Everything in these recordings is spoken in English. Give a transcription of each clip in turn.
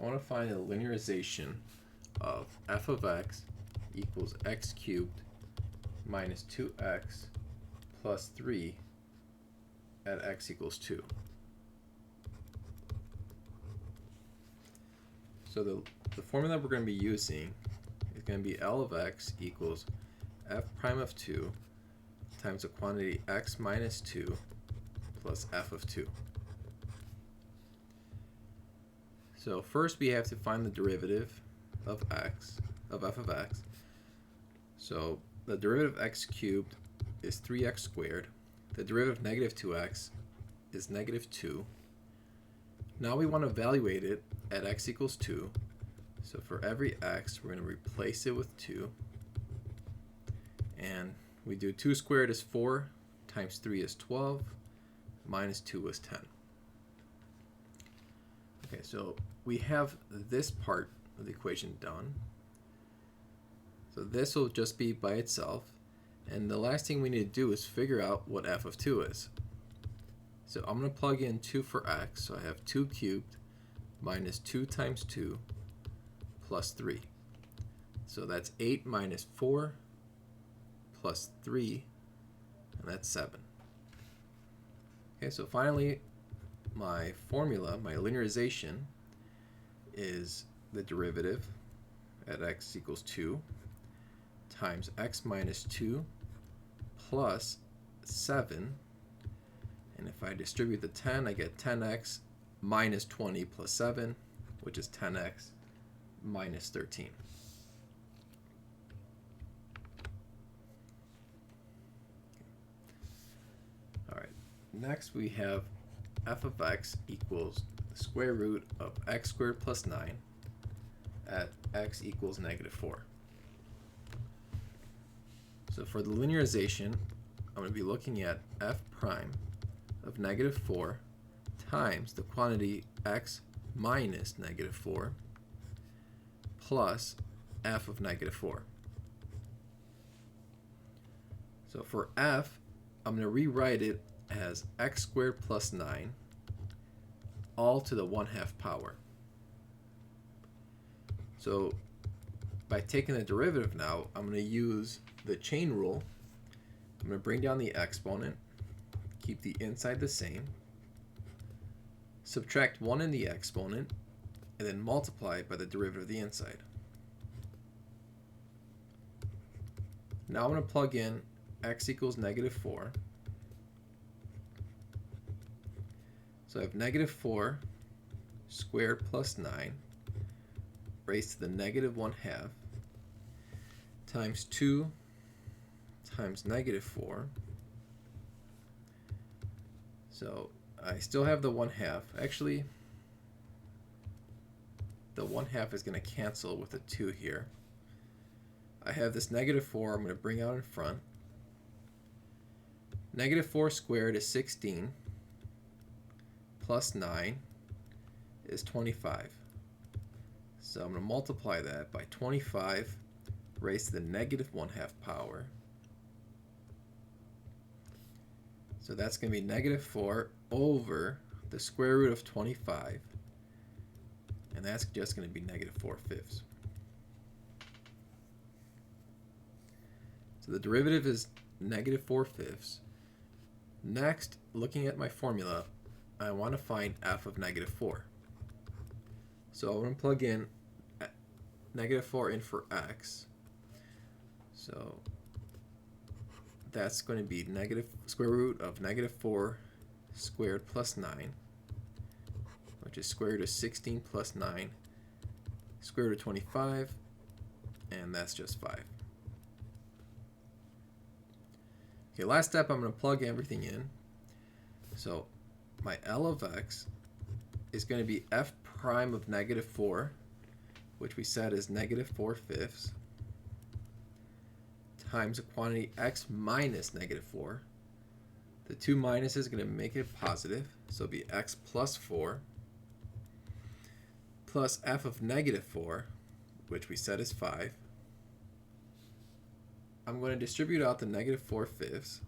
I want to find a linearization of f of x equals x cubed minus 2x plus 3 at x equals 2. So the formula we're going to be using is going to be L of x equals f prime of 2 times the quantity x minus 2 plus f of 2. So first we have to find the derivative of f of x. So the derivative of x cubed is 3x squared. The derivative of negative 2x is negative 2. Now we want to evaluate it at x equals 2. So for every x, we're going to replace it with 2. And we do 2 squared is 4, times 3 is 12, minus 2 is 10. Okay, so we have this part of the equation done. So this will just be by itself. And the last thing we need to do is figure out what f of 2 is. So I'm going to plug in 2 for x. So I have 2 cubed minus 2 times 2 plus 3. So that's 8 minus 4 plus 3, and that's 7. Okay, so finally my formula, my linearization, is the derivative at x equals 2 times x minus 2 plus 7. And if I distribute the 10, I get 10x minus 20 plus 7, which is 10x minus 13. All right, next we have f of x equals the square root of x squared plus 9 at x equals negative 4. So for the linearization, I'm going to be looking at f prime of negative 4 times the quantity x minus negative 4 plus f of negative 4. So for f, I'm going to rewrite it as x squared plus 9 all to the 1/2 power. So by taking the derivative now, I'm going to use the chain rule. I'm going to bring down the exponent, keep the inside the same, subtract 1 in the exponent, and then multiply by the derivative of the inside. Now I'm going to plug in x equals negative 4. So I have negative 4 squared plus 9 raised to the negative 1/2 times 2 times negative 4. So I still have the 1/2. Actually, the 1/2 is going to cancel with a 2 here. I have this negative 4 I'm going to bring out in front. Negative 4 squared is 16 plus 9 is 25. So I'm going to multiply that by 25 raised to the negative 1/2 power. So that's going to be negative 4 over the square root of 25. And that's just going to be negative 4/5. So the derivative is negative 4/5. Next, looking at my formula, I want to find f of negative 4. So I'm going to plug in negative 4 in for x. So that's going to be negative square root of negative 4 squared plus 9, which is square root of 16 plus 9, square root of 25, and that's just 5. Okay, last step, I'm going to plug everything in. So my L of x is going to be f prime of negative 4, which we said is negative 4/5, times the quantity x minus negative 4. The 2 minus is going to make it positive, so it'll be x plus 4, plus f of negative 4, which we said is 5. I'm going to distribute out the negative 4/5.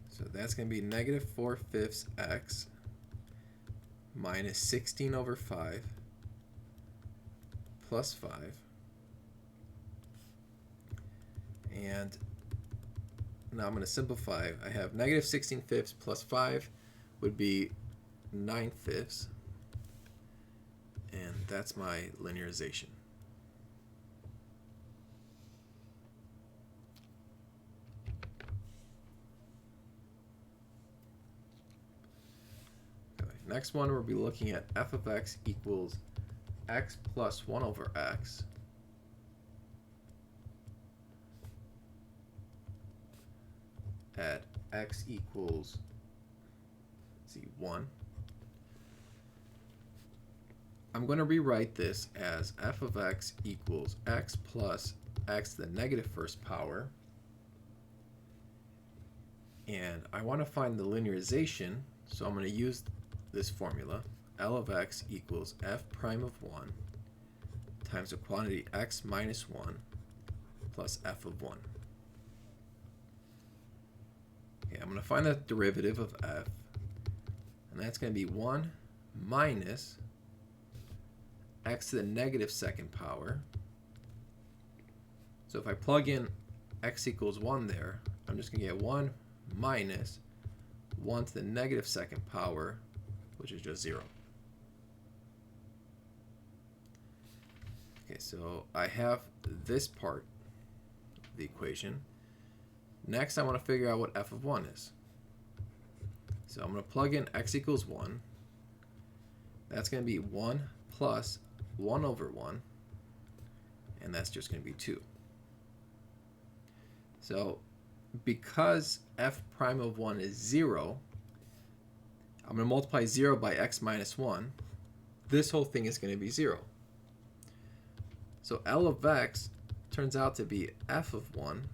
So that's going to be negative 4/5 x minus 16 over 5 plus 5. And now I'm going to simplify. I have negative 16 fifths plus 5 would be 9 fifths. And that's my linearization. Okay, next one, we'll be looking at f of x equals x plus 1 over x at x equals, let's see, 1. I'm going to rewrite this as f of x equals x plus x to the negative first power. And I want to find the linearization, so I'm going to use this formula. L of x equals f prime of 1 times the quantity x minus 1 plus f of 1. Okay, I'm going to find the derivative of f, and that's going to be 1 minus x to the negative second power. So if I plug in x equals 1 there, I'm just going to get 1 minus 1 to the negative second power, which is just 0. Okay, so I have this part of the equation. Next, I want to figure out what f of 1 is. So I'm going to plug in x equals 1. That's going to be 1 plus 1 over 1, and that's just going to be 2. So because f prime of 1 is 0, I'm going to multiply 0 by x minus 1. This whole thing is going to be 0. So L of x turns out to be f of 1,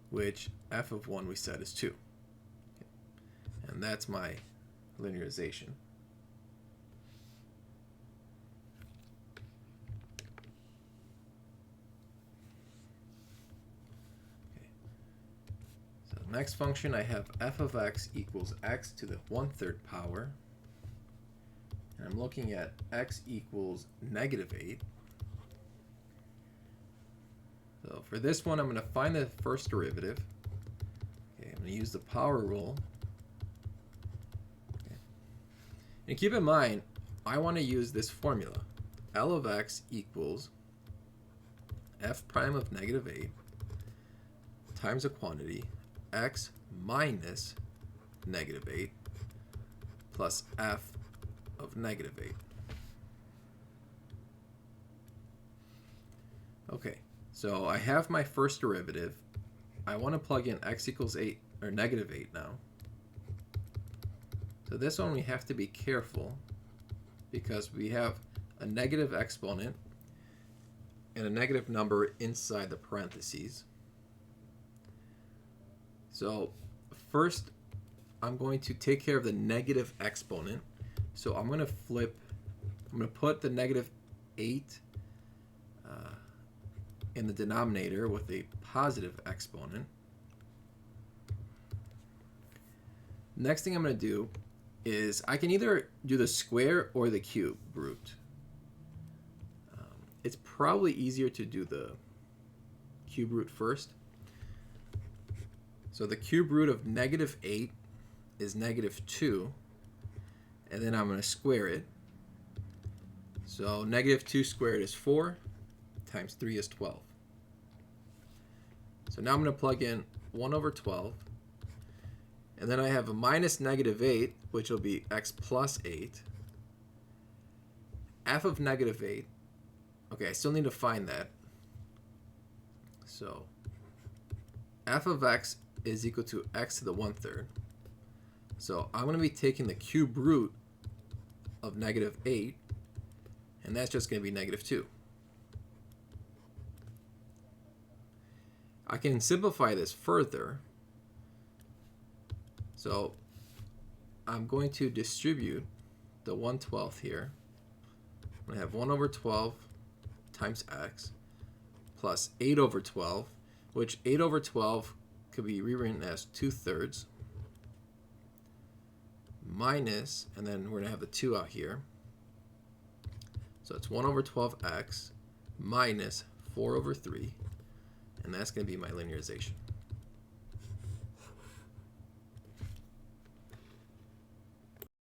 which f of 1 we said is 2. And that's my linearization. Next function, I have f of x equals x to the 1/3 power. And I'm looking at x equals negative 8. So for this one, I'm going to find the first derivative. Okay, I'm going to use the power rule. Okay. And keep in mind, I want to use this formula. L of x equals f prime of negative 8 times a quantity x minus negative 8 plus f of negative 8. Okay, so I have my first derivative. I want to plug in x equals 8 or negative 8 now. So this one we have to be careful because we have a negative exponent and a negative number inside the parentheses. So first, I'm going to take care of the negative exponent. So I'm going to put the negative 8 in the denominator with a positive exponent. Next thing I'm going to do is I can either do the square or the cube root. It's probably easier to do the cube root first. So the cube root of negative 8 is negative 2, and then I'm going to square it. So negative 2 squared is 4, times 3 is 12. So now I'm going to plug in 1 over 12, and then I have a minus negative 8, which will be x plus 8. F of negative 8, okay, I still need to find that. So f of x is equal to x to the 1/3. So I'm going to be taking the cube root of negative 8, and that's just going to be negative 2. I can simplify this further. So I'm going to distribute the 1/12 here. I'm going to have 1 over 12 times x plus 8 over 12, which 8 over 12 could be rewritten as 2/3 minus, and then we're going to have the 2 out here. So it's 1 over 12x minus 4 over 3, and that's going to be my linearization.